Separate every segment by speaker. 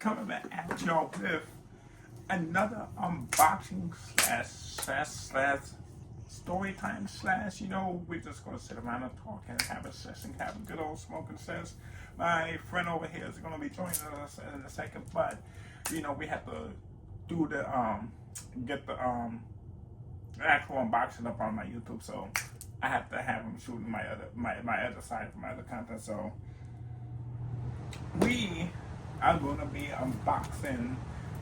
Speaker 1: coming back at y'all with another unboxing slash story time slash, we're just gonna sit around and talk and have a session, have a good old smoking session. My friend over here is gonna be joining us in a second, but we have to do the get the actual unboxing up on my YouTube, so I have to have him shooting my other side for my other content. So we are gonna be unboxing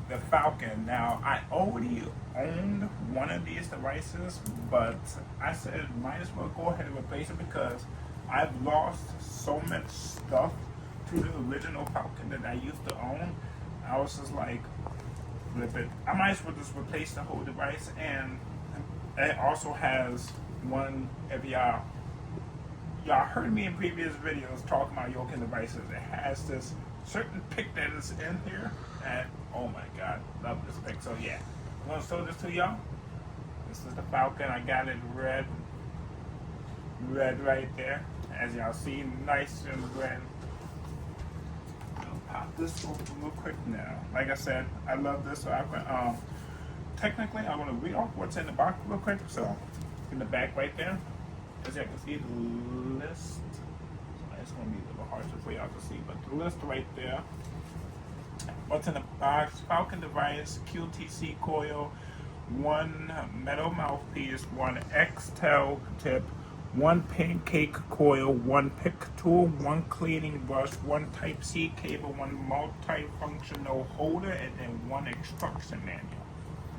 Speaker 1: the Falcon. Now, I already owned one of these devices, but I said might as well go ahead and replace it because I've lost so much stuff to the original Falcon that I used to own. I was just like, flip it. I might as well just replace the whole device, and it also has one. If y'all heard me in previous videos talking about Yocan devices, it has this certain pick that is in here, and oh my god, love this pick. So yeah, I'm gonna show this to y'all. This is the Falcon. I got it red right there, as y'all see, nice and red. I'll pop this open real quick now. Like I said, I love this, so I can technically I want to read off what's in the box real quick. So in the back right there, as you can see, the list. It's going to be a little hard for y'all to see, but the list right there. What's in the box? Falcon device, QTC coil, one metal mouthpiece, one X-Tel tip, one pancake coil, one pick tool, one cleaning brush, one Type-C cable, one multi-functional holder, and then one instruction manual.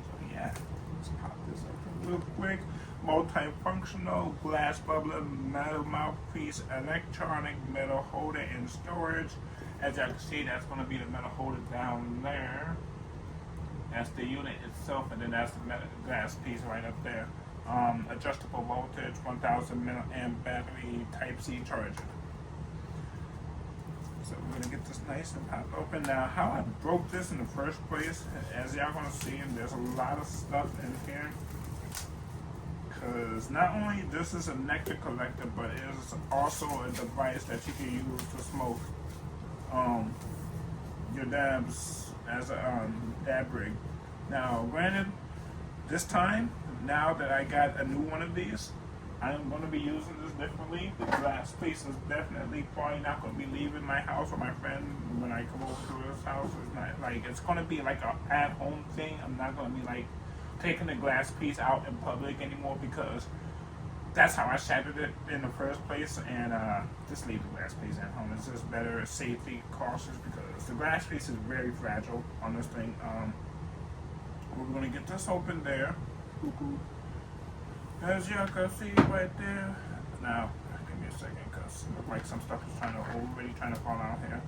Speaker 1: So yeah, let's pop this up real quick. Multifunctional glass bubbler, metal mouthpiece, electronic metal holder and storage. As you can see, that's going to be the metal holder down there. That's the unit itself, and then that's the metal glass piece right up there. Adjustable voltage, 1000 milliamp battery, Type-C charger. So we're going to get this nice and popped open. Now, how I broke this in the first place, as y'all going to see, there's a lot of stuff in here. Because not only this is a nectar collector, but it is also a device that you can use to smoke your dabs as a dab rig. Now, granted, this time, now that I got a new one of these, I'm going to be using this differently. The glass piece is definitely probably not going to be leaving my house or my friend when I come over to his house. It's not like, it's going to be like a at-home thing. I'm not going to be like taking the glass piece out in public anymore, because that's how I shattered it in the first place, and just leave the glass piece at home. It's just better safety cautious, because the glass piece is very fragile on this thing. We're going to get this open there. As y'all can see right there. Now, give me a second, because it looks like some stuff is already trying to fall out here.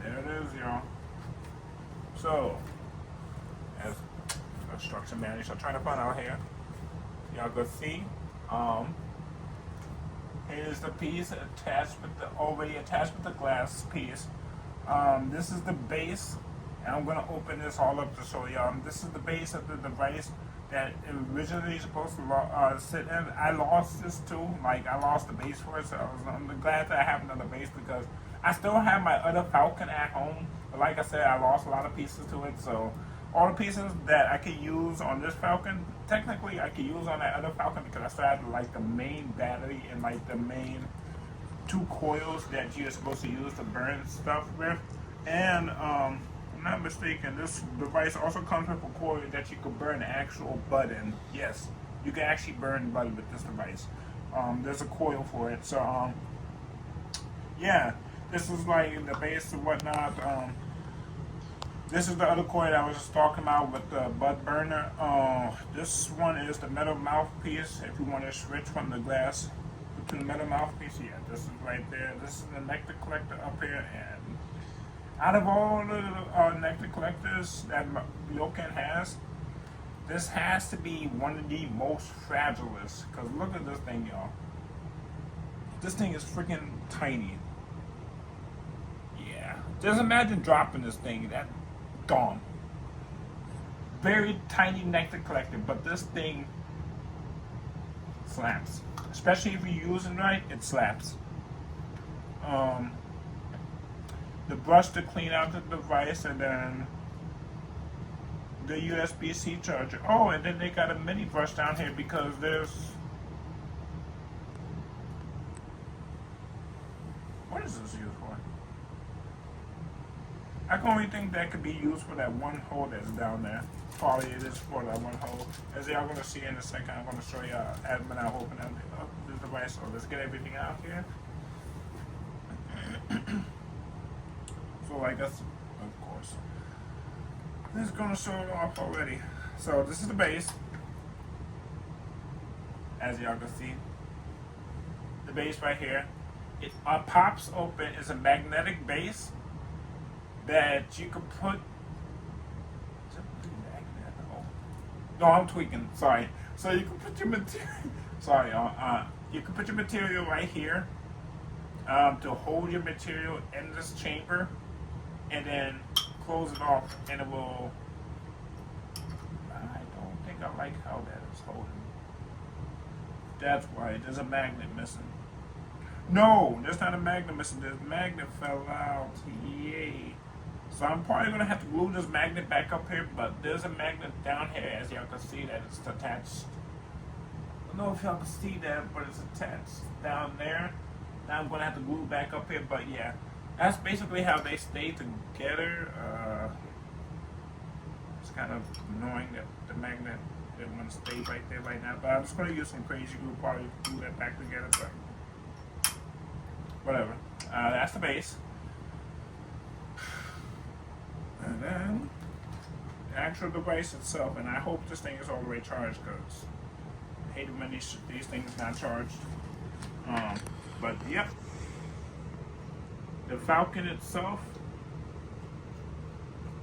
Speaker 1: There it is, y'all. So, as instruction manual, so trying to find out here. Y'all can see, here's the piece attached with already attached with the glass piece. This is the base, and I'm gonna open this all up to show y'all. This is the base of the device that it originally supposed to sit in. I lost this too. Like, I lost the base for it, so I'm glad that I have another base, because I still have my other Falcon at home. But like I said, I lost a lot of pieces to it, so all the pieces that I could use on this Falcon, technically I could use on that other Falcon, because I still had like the main battery and like the main two coils that you're supposed to use to burn stuff with. And if I'm not mistaken, this device also comes with a coil that you could burn the actual bud in. Yes, you can actually burn bud with this device. There's a coil for it. So yeah, this is like the base and whatnot. This is the other coil that I was just talking about with the bud burner. This one is the metal mouthpiece. If you want to switch from the glass to the metal mouthpiece, yeah, this is right there. This is the nectar collector up here, and out of all the nectar collectors that Yocan has, this has to be one of the most fragilest. Because look at this thing, y'all. This thing is freaking tiny. Yeah, just imagine dropping this thing. That gone. Very tiny nectar collector, but this thing slaps. Especially if you use it right, it slaps. the brush to clean out the device, and then the USB-C charger. Oh, and then they got a mini brush down here because there's, what is this used for? I can only think that could be used for that one hole that's down there. Probably it is for that one hole. As y'all gonna see in a second, I'm gonna show you when I open up the device. So let's get everything out here. So I guess, of course, this is gonna show it off already. So this is the base, as y'all can see. The base right here. It pops open. It's a magnetic base that you can put. No, I'm tweaking. Sorry. So you can put your material. Sorry, you can put your material right here to hold your material in this chamber, and then close it off, and it will. I don't think I like how that is holding. That's why there's a magnet missing. No, there's not a magnet missing. This magnet fell out. Yay. So I'm probably going to have to glue this magnet back up here, but there's a magnet down here, as y'all can see that it's attached. I don't know if y'all can see that, but it's attached down there. Now I'm going to have to glue back up here, but yeah. That's basically how they stay together. It's kind of annoying that the magnet didn't want to stay right there right now, but I'm just going to use some crazy glue, probably glue that back together, but whatever. That's the base. And then the actual device itself, and I hope this thing is all the way charged because I hate it when these things not charged. But yep, the Falcon itself.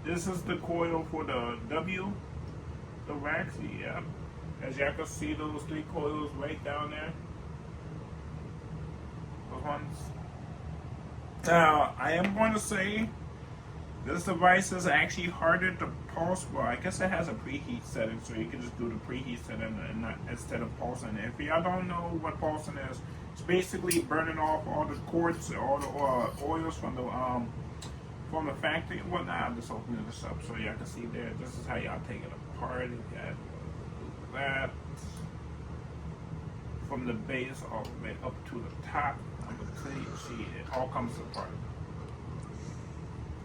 Speaker 1: This is the coil for the W, the racks. Yeah, as y'all can see, those 3 coils right down there. Those ones. Now I am going to say, this device is actually harder to pulse. Well, I guess it has a preheat setting, so you can just do the preheat setting and not, instead of pulsing. If y'all don't know what pulsing is, it's basically burning off all the quartz, all the oils from the factory and whatnot. I'm just opening this up so y'all can see there. This is how y'all take it apart. You got that from the base all the way up to the top. I'm gonna see it all comes apart.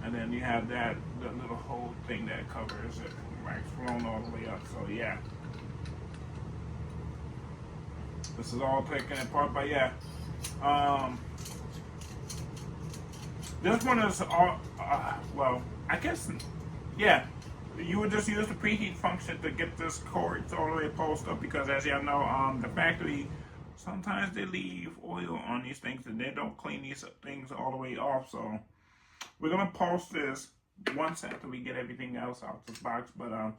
Speaker 1: And then you have the little whole thing that covers it, wax flown all the way up. So yeah, this is all taken apart. But yeah, this one is all. Well, I guess yeah, you would just use the preheat function to get this cord all the way pulsed up because, as y'all know, the factory sometimes they leave oil on these things and they don't clean these things all the way off. So we're gonna pulse this once after we get everything else out this box, but I'm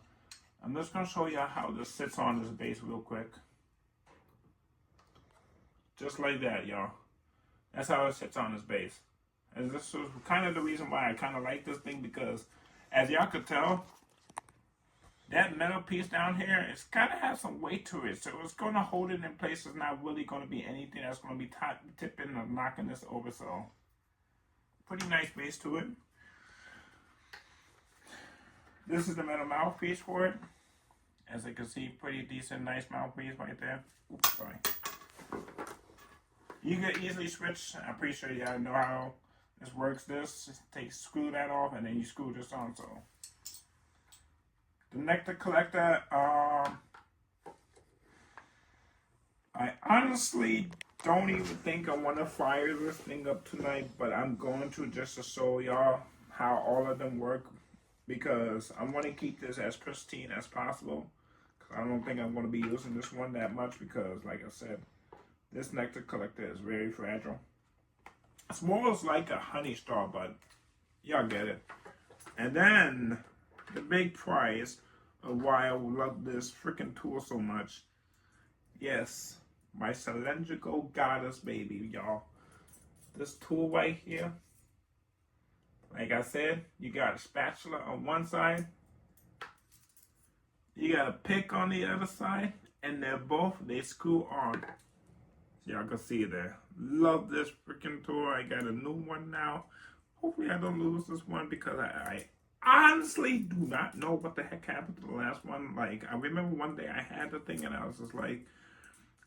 Speaker 1: just gonna show you how this sits on this base real quick. Just like that, y'all. That's how it sits on this base. And this was kind of the reason why I kind of like this thing, because as y'all could tell, that metal piece down here, it's kind of has some weight to it, so it's gonna hold it in place. It's not really gonna be anything that's gonna be tipping or knocking this over. So pretty nice base to it. This is the metal mouthpiece for it. As you can see, pretty decent, nice mouthpiece right there. Oops, sorry. You can easily switch. I'm pretty sure y'all know how this works. Screw that off, and then you screw this on. So the nectar collector. I honestly don't even think I want to fire this thing up tonight, but I'm going to just to show y'all how all of them work, because I want to keep this as pristine as possible. Cause I don't think I'm going to be using this one that much because, like I said, this nectar collector is very fragile. It's more like a honey straw, but y'all get it. And then the big prize of why I love this freaking tool so much. Yes, my cylindrical goddess baby, y'all. This tool right here. Like I said, you got a spatula on one side. You got a pick on the other side. And they screw on. So y'all can see there. Love this freaking tool. I got a new one now. hopefully I don't lose this one because I honestly do not know what the heck happened to the last one. Like, I remember one day I had the thing and I was just like,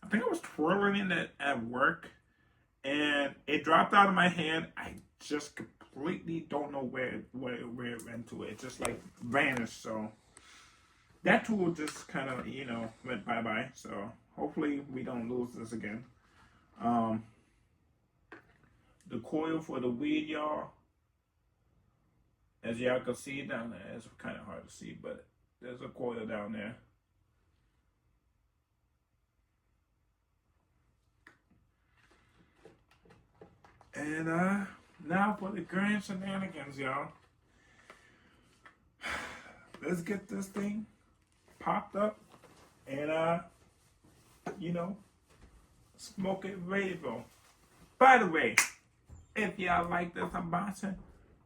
Speaker 1: I think I was twirling it at work and it dropped out of my hand. I just completely don't know where it went to. It just like vanished. So that tool just kind of, you know, went bye-bye. So hopefully we don't lose this again. The coil for the weed, y'all, as y'all can see down there, it's kind of hard to see, but there's a coil down there. And now for the grand shenanigans, y'all. Let's get this thing popped up and you know, smoke it ready to go. By the way, if y'all like this unboxing,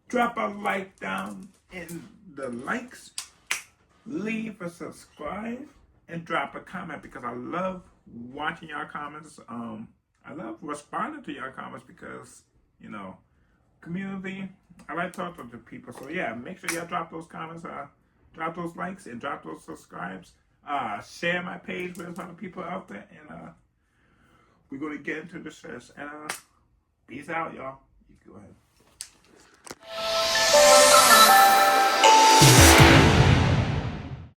Speaker 1: drop a like down in the likes, leave a subscribe, and drop a comment because I love watching y'all comments. I love responding to y'all comments because, you know, community, I like talking to people. So yeah, make sure y'all drop those comments, drop those likes, and drop those subscribes. Share my page with other people out there, and we're going to get into the search. And peace out, y'all. You go ahead.